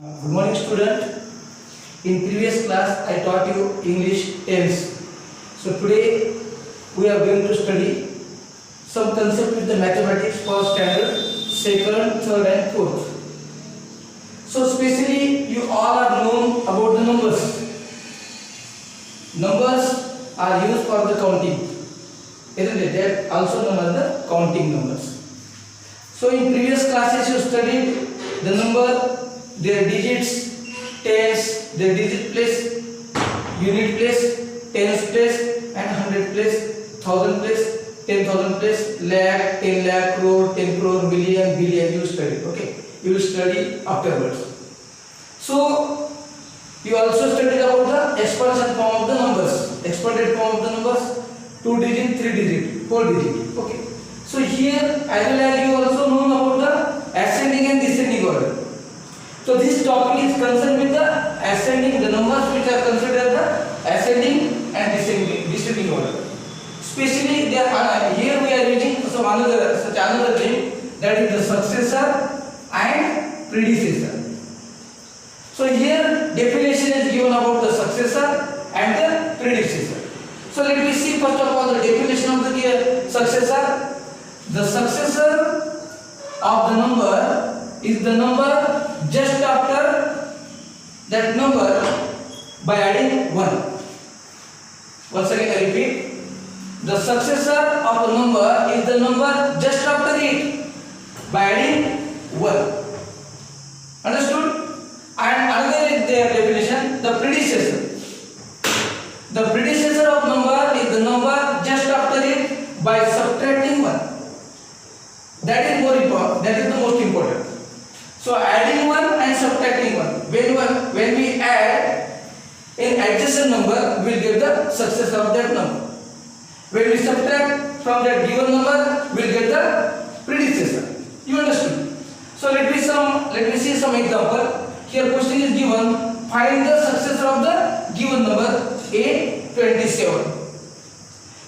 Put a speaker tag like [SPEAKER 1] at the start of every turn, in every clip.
[SPEAKER 1] Good morning student. In previous class I taught you English tense. So today we are going to study some concept with the mathematics for standard second, third and fourth. So especially you all are known about the numbers. Numbers are used for the counting. Isn't it? That also known as the counting numbers. So in previous classes you studied the number, their digits, tens, their digit place, unit place, tens place and hundred place, thousand place, 10,000 place, lakh, 10 lakh, crore, 10 crore, billion, billion you studied. Okay, you will study afterwards. So you also studied about the expansion form of the numbers, expanded form of the numbers, 2 digit, 3 digit, 4 digit. Okay. So here as well as you also know about the ascending and descending order. So this topic is concerned with the ascending, the numbers which are considered the ascending and descending order. Especially here we are using such another thing, that is the successor and predecessor. So here definition is given about the successor and the predecessor. So let me see first of all the definition of the successor. The successor of the number is the number just after that number by adding 1. Once again I repeat. The successor of a number is the number just after it by adding 1. Understood? And another is their definition, the predecessor. The predecessor of number is the number just after it by subtracting 1. That is more important. That is the most important. So adding 1 and subtracting 1. When we add in adjacent number, we will get the successor of that number. When we subtract from that given number, we will get the predecessor. You understood? So let me see some example. Here question is given. Find the successor of the given number A27.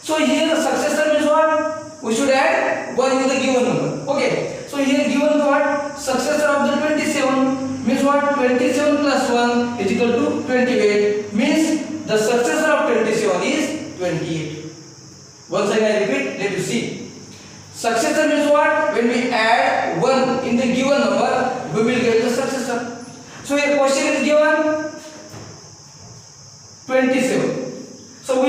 [SPEAKER 1] So here the successor means what? We should add 1 in the given number. Okay. So here given what? Successor of the 27 means what? 27 plus 1 is equal to 28. Means the successor of 27 is 28. Once again I repeat, let you see. Successor means what? When we add 1 in the given number, we will get the successor. So here question is given 27. So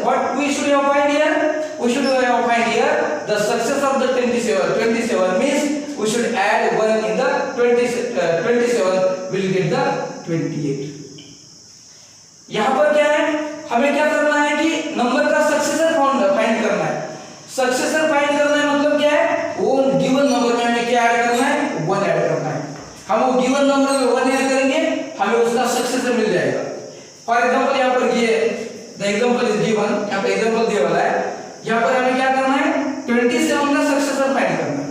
[SPEAKER 1] what we should have find here? We should have find here the successor of the 27. 27 means we should add 1 in the 27. We will get the 28. यहाँ पर क्या है? हमें क्या करना है कि number का सक्सेसर फाइंड करना है. सक्सेसर फाइंड करना है मतलब क्या है? वो गिवन नंबर में हमें क्या ऐड करना है? 1 ऐड करना है. हम वो गिवन नंबर में 1 ऐड करेंगे, हमें उसका सक्सेसर मिल जाएगा. फॉर एग्जांपल यहाँ पर ये द एग्जांपल इज गिवन, यहाँ पे एग्जांपल दिया वाला है. यहाँ पर हमें क्या करना है? 27 का सक्सेसर फाइंड करना है.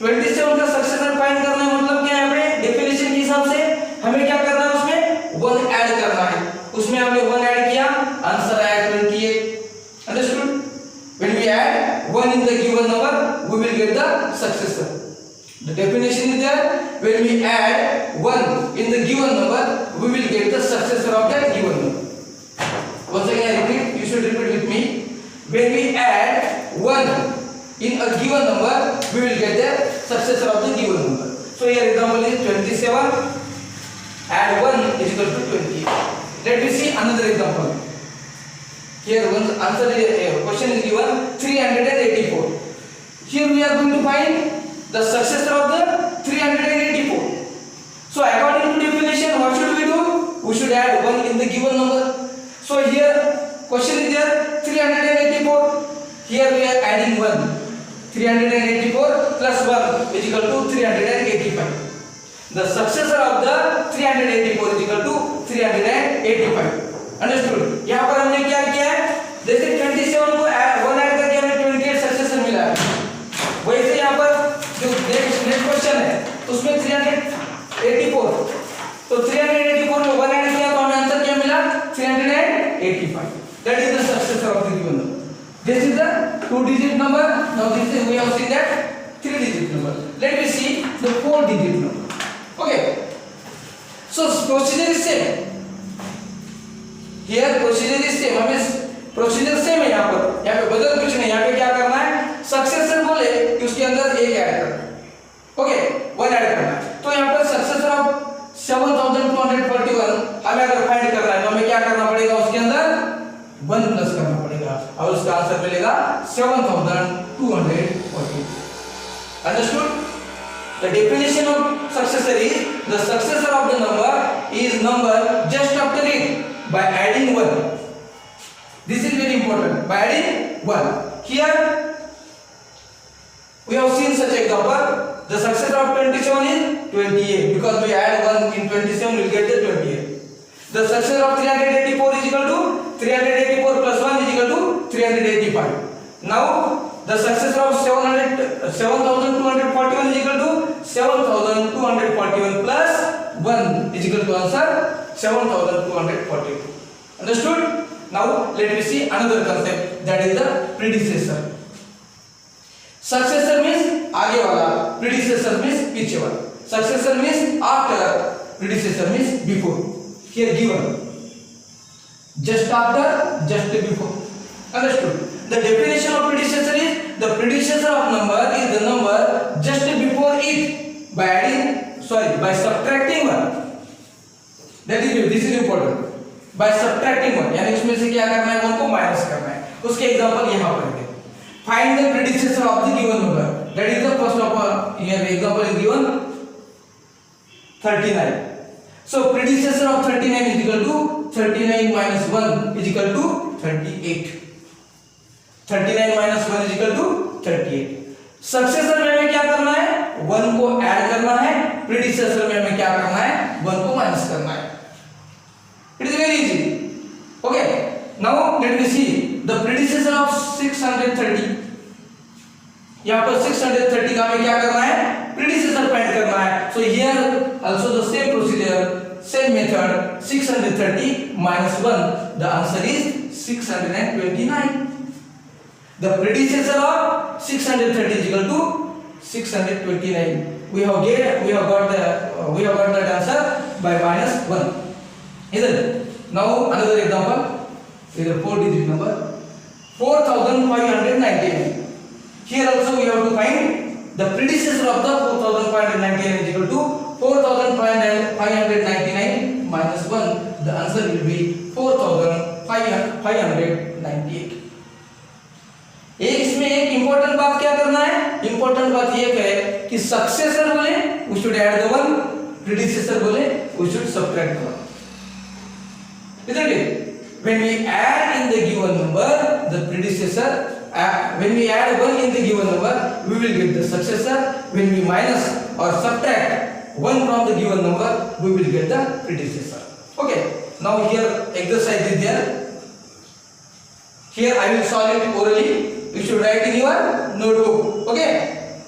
[SPEAKER 1] 27 का सक्सेसर फाइंड करना है मतलब क्या है? हमें डेफिनेशन के हिसाब से हमें क्या करना है? उसमें 1 ऐड करना है. उसमें हमने 1 ऐड किया, आंसर आया 28. Understood? When we add 1 in the given number, we will get the successor. The definition is there. When we add 1 in the given number, we will get the successor of that given number. Once again I repeat, you should repeat with me. When we add 1 in a given number, we will get the successor of the given number. So here example is 27. Add 1 is equal to 28. Let me see another example. Here one answer is question is given 384. Here we are going to find the successor of the 384. So according to definition, what should we do? We should add 1 in the given number. So here question is there 384. Here we are adding 1. 384 plus 1 is equal to 385. The successor of the 384 is equal to 385. Understood? यहाँ पर हमने क्या किया है? जैसे 27 को 1 add करके हमें 28 सक्सेसर मिला है. वैसे यहाँ पर जो नेक्स्ट क्वेश्चन है उसमें 384. तो 384 में 1 ऐड किया तो हमें आंसर क्या मिला? 385. That is the successor of the given number. This is the 2-digit number. Now this is we have seen that 3-digit number. Let me see the 4-digit number. Okay. So procedure is same. Here procedure is same. हमें procedure same है यहाँ पे बदल कुछ नहीं। यहाँ पे क्या करना है, सक्सेसर बोले कि उसके अंदर एक ऐड करना है, ओके 1 ऐड करना है। तो यहाँ पर सक्सेसर ऑफ 7241 हमें अगर फाइंड करना है तो हमें क्या करना पड़ेगा, उसके अंदर 1 प्लस करना पड़ेगा और उसका आंसर मिलेगा 7240। Understood? The definition of successor is the successor of the number is number just after it by adding 1. This is very important. By adding 1. Here we have seen such example. The successor of 27 is 28 because we add 1 in 27 we will get the 28. The successor of 384 is equal to 384 plus 1 is equal to 385. Now the successor of 7241 is equal to 7241 plus 1 is equal to answer 7242. Understood? Now let me see another concept, that is the predecessor. Successor means आगे वाला, predecessor means पीछे वाला. Successor means after, predecessor means before. Here given just after, just before. Understood? The definition of predecessor is the predecessor of number is the number just before it by subtracting 1. This is important. By subtracting 1, यानी उसमें से क्या करना है, 1 को minus करना है। उसके एग्जांपल यहाँ पर है। Find the predecessor of the given number. That is the first of all. Here example is given 39. So predecessor of 39 is equal to 39 minus 1 is equal to 38. 39 minus 1 is equal to 38. Successor में हमें क्या करना है, 1 को add करना है। predecessor में हमें क्या करना है, 1 को माइनस करना है। It is very easy. Okay. Now let me see the predecessor of 630. यहाँ पर 630 का हमें क्या करना है, predecessor find करना है। So here also the same procedure, same method. 630 minus 1, the answer is 629. The predecessor of 630 is equal to 629. We have got that answer by minus 1. Isn't it? Now another example is a 4-digit number 4599. Here also we have to find the predecessor of the 4599 is equal to 4599 minus 1. The answer will be 4598. इसमें एक important बात क्या करना है, important बात ये है कि सक्सेसर बोले we should add the 1, predecessor बोले we should subtract the 1. Isn't it? When we add in the given number the predecessor, when we add 1 in the given number we will get the successor. When we minus or subtract 1 from the given number we will get the predecessor. Okay, now here exercise is there. Here I will solve it orally. You should write in your notebook. Okay,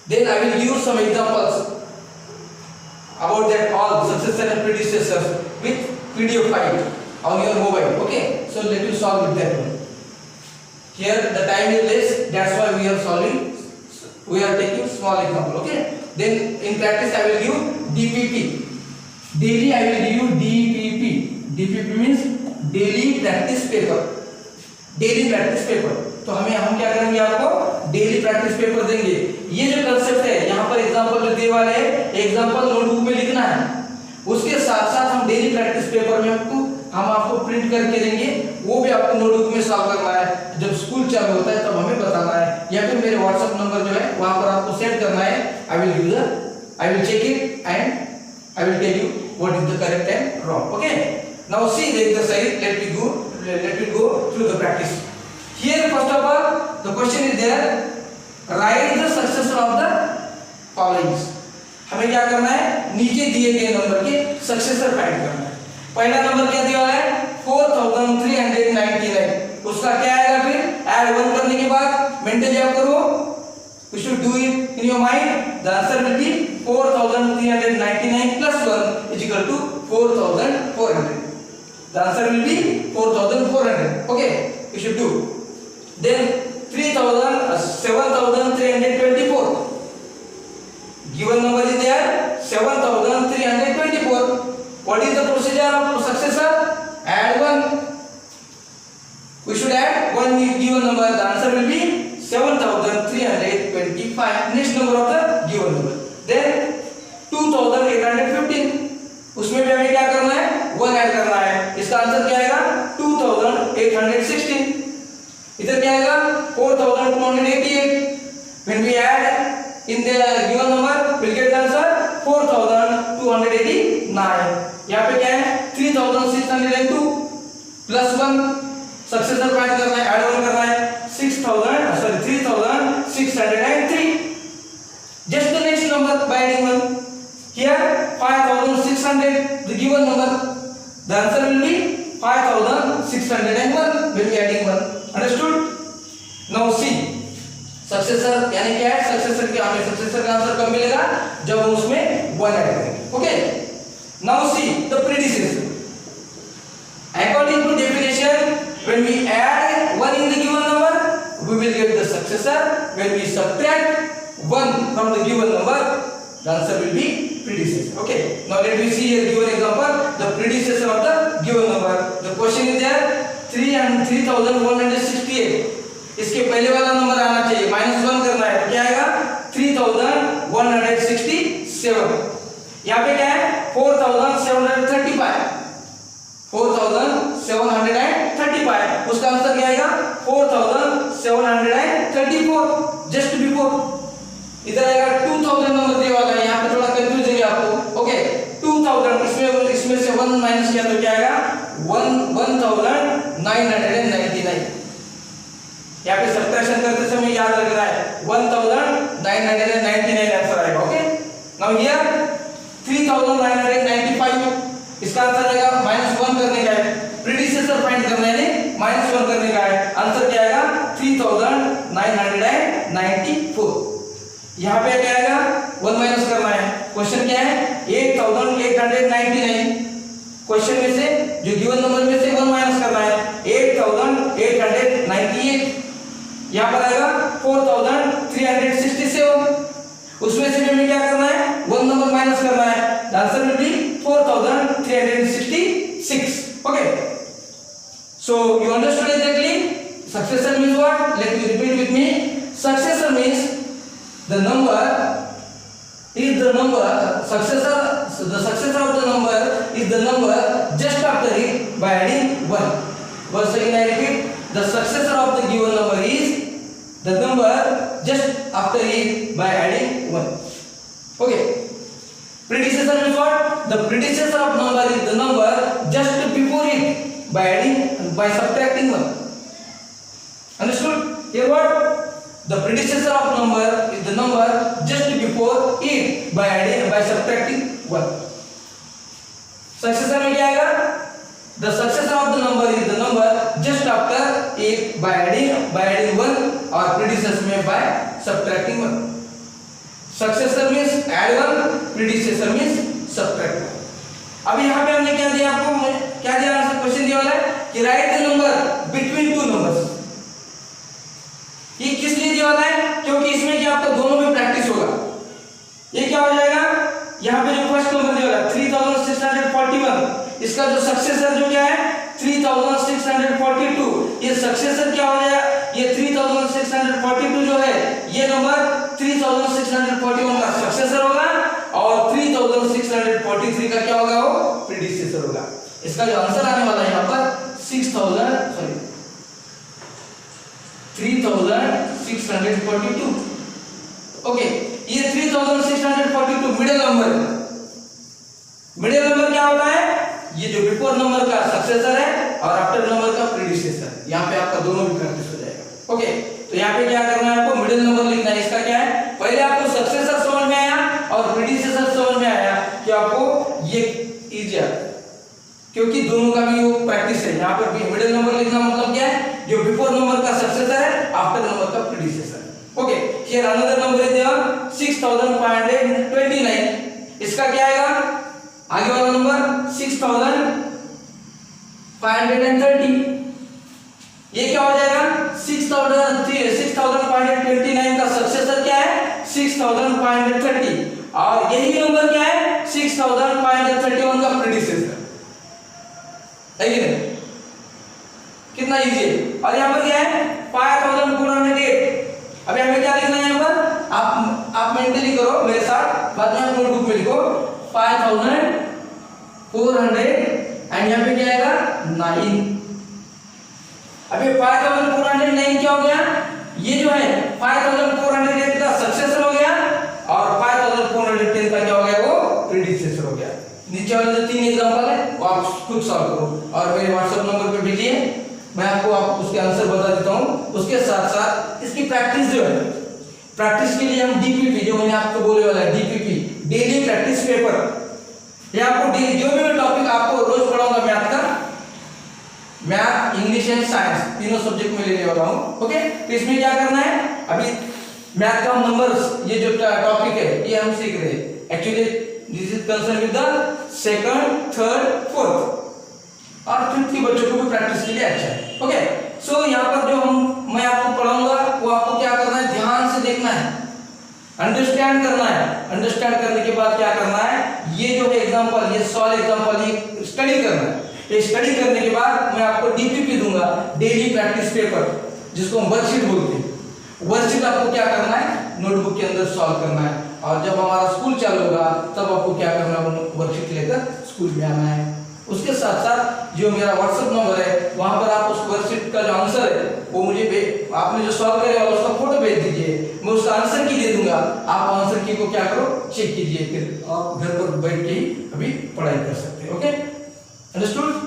[SPEAKER 1] then I will give some examples about that all successor and predecessors with PDF file on your mobile. Okay, so let me solve with that one. Here the time is less, that's why we are solving, we are taking small example. Okay, then in practice I will give DPP. Daily I will give you DPP. DPP means daily practice paper. Daily practice paper. तो हम क्या करेंगे, आपको daily practice paper देंगे। ये जो concept है यहाँ पर एग्जांपल जो दिए वाले हैं, एग्जांपल नोटबुक में लिखना है, उसके साथ साथ हम डेली प्रैक्टिस पेपर में हम आपको प्रिंट करके देंगे, वो भी आपको नोटबुक में सॉल्व करना है। जब स्कूल चालू होता है तब हमें बताना है, या फिर मेरे व्हाट्सएप नंबर जो है वहां पर आपको सेंड करना है। I will check it and I will tell you what is the correct and wrong. Okay, now see the exercise, let me go through the practice. Here first of all the question is there, write the successor of the following. हमें क्या करना है, नीचे दिए गए number के successor find करना है। पहला नंबर क्या दिया हुआ है 4399, उसका क्या आएगा, फिर ऐड 1 करने के बाद मेंटली आप करो, you should do it in your mind. The answer will be 4399 plus 1 is equal to 4400. The answer will be 4400. Okay, you should do. Then 7324, given number is there 7324. What is the procedure of successor? Add 1. We should add 1 given number. The answer will be 7325. Next number of the given number. Then 2815. उसमें भी हमें क्या करना है? 1 add करना है. इसका answer क्या आएगा? 2816. इधर क्या आएगा? 4288. When we add in the given number, we'll get the answer 4289. यहाँ पे क्या है? 3602 plus 1. सक्सेसर फाइंड करना है, ऐड ऑन करना है. 3603. Just the next number by adding 1. Here 5600, the given number. The answer will be 5601 when we adding 1. Understood? Now see. Successor यानी क्या है? सक्सेसर के हमें सक्सेसर का आंसर कब मिलेगा? जब हम उसमें 1 ऐड करेंगे. Okay. Now see the predecessor. According to definition, when we add 1 in the given number, we will get the successor. When we subtract 1 from the given number, the answer will be predecessor. Okay. Now let me see here given example. The predecessor of the given number. The question is there 3168. इसके पहले वाला number आना चाहिए. -1 करना है. तो क्या आएगा? 3167. यहाँ पे क्या है? 4735. 4735. उसका आंसर क्या आएगा? 4734. जस्ट बिफोर इधर आएगा 2000 नंबर दिया वाला है. यहाँ पे थोड़ा कंफ्यूज है आपको. ओके. 2000 इसमें से 1 माइनस किया तो क्या आएगा? 1999. यहाँ पे सब्ट्रैक्शन करते समय याद रख रहा है 1999 आंसर आएगा. ओके. Now here 3995. इसका आंसर आएगा -1 करने का है. प्रीडिसेसर फाइंड करना है, -1 करने का है. आंसर क्या आएगा? 3994. यहाँ पे क्या आएगा? 1 माइनस करना है. क्वेश्चन क्या है? 8899. क्वेश्चन में से जो गिवन नंबर में से 1 माइनस करना है. 8898. यहाँ पर आएगा 4367. उसमें से हमें क्या करना है? 1 नंबर माइनस करना है. The answer will be 4366. Okay. So you understood exactly. Successor means what? Let me repeat with me. Successor means the number is the number. The successor of the number is the number just after it by adding 1. Once again I repeat. The successor of the given number is the number just after it by adding 1. Okay. Predecessor means what? The predecessor of number is the number just before it by subtracting 1. Understood? Here what? The predecessor of number is the number just before it by subtracting 1. Successor में क्या आएगा? The successor of the number is the number just after it by adding 1 और predecessor में by subtracting 1. Successor means add 1, predecessor means subtract 1. अभी यहाँ पे हमने क्या दिया आपको? क्या दिया? आंसर क्वेश्चन दिया वाला है कि right the number between two numbers. ये किस लिए दिया वाला है? क्योंकि इसमें क्या आपका दोनों में प्रैक्टिस होगा. ये क्या हो जाएगा? यहाँ पे जो फर्स्ट नंबर दिया वाला 3641. इसका जो सक्सेसर जो क्या है? 3642. ये सक्सेसर क्या हो जाएगा? ये 3642 जो है ये नंबर 3641 का सक्सेसर होगा और 3643 का क्या होगा? वो प्रीडिसेसर होगा. इसका जो आंसर आने वाला है यहाँ पर 3642. ओके. ये 3642 मिडिल नंबर. मिडिल नंबर क्या होता है? ये जो बिफोर नंबर का सक्सेसर है और आफ्टर नंबर का प्रीडिसेसर. यहाँ पे आपका दोनों भी प्रैक्टिस हो जाएगा. ओके. तो यहाँ पे क्या करना है आपको? मिडिल नंबर लिखना है. इसका क्या है? पहले आपको सक्सेसर समझ में आया और प्रीडिसेसर समझ में आया कि आपको ये इजी है क्योंकि दोनों का भी वो प्रैक्टिस है. यहाँ पर मिडिल नंबर लिखना मतलब क्या है? जो बिफोर नंबर का सक्सेसर है, आफ्टर नंबर का predecessor. Okay. Here another number is there 6529. इसका क्या आएगा? आगे वाला नंबर 6530. ये क्या हो जाएगा? 6529 का सक्सेसर क्या है? 6530 और यही नंबर क्या है 6531 का प्रीडिसेसर है कि नहीं? कितना इजी है। और यहाँ पर क्या है 5408। अभी हमें क्या लिखना है यहाँ पर, आप मेंटली करो मेरे साथ, बाद में आप नोटबुक में लिखो 5400 एंड यहाँ पे क्या आएगा 9। अभी 5409 क्या हो गया, ये जो है 5408 का सक्सेसर हो गया और 5410 का क्या हो गया, वो प्रीडिसेसर हो गया। नीचे वाले जो 3 एग्जांपल है वो आप खुद सॉल्व करो और मेरे व्हाट्सएप नंबर पे भेजिए, मैं आपको उसके आंसर बता देता हूँ। उसके साथ साथ इसकी प्रैक्टिस जो है, प्रैक्टिस के लिए हम डीपीपी, जो मैंने आपको बोले वाला है डीपीपी, डेली प्रैक्टिस पेपर, ये आपको जो भी मैं टॉपिक आपको रोज पढ़ाऊंगा मैथ का, मैथ इंग्लिश एंड साइंस तीनों सब्जेक्ट में लेने वाला हूँ। ओके, तो इसमें क्या करना है, अभी मैथ का नंबर्स, ये जो टॉपिक है ये हम सीख रहे हैं। Actually this is concern with the second, third, fourth और फिफ्थ के बच्चों को भी प्रैक्टिस के लिए अच्छा है। ओके, सो यहाँ पर जो मैं आपको पढ़ाऊंगा वो आपको क्या करना है, ध्यान से देखना है, अंडरस्टैंड करना है। अंडरस्टैंड करने के बाद क्या करना है, ये जो है एग्जांपल, ये सॉल्व एग्जांपल, ये स्टडी करना है। ये स्टडी करने के बाद मैं आपको डीपीपी दूंगा, डेली प्रैक्टिस पेपर, जिसको हम वर्कशीट बोलते हैं। वर्कशीट आपको क्या करना है, नोटबुक के अंदर सॉल्व करना है और जब हमारा स्कूल चालू होगा तब आपको क्या करना है, वर्कशीट लेकर स्कूल में आना है। उसके साथ साथ जो मेरा व्हाट्सएप नंबर है वहां पर आप उस वर्कशीट का जो आंसर है वो मुझे आपने जो सॉल्व करे वाला उसका फोटो भेज दीजिए, मैं उसका आंसर की दे दूंगा। आप आंसर की को क्या करो, चेक कीजिए, फिर आप घर पर बैठ के ही अभी पढ़ाई कर सकते हैं। Okay, understood.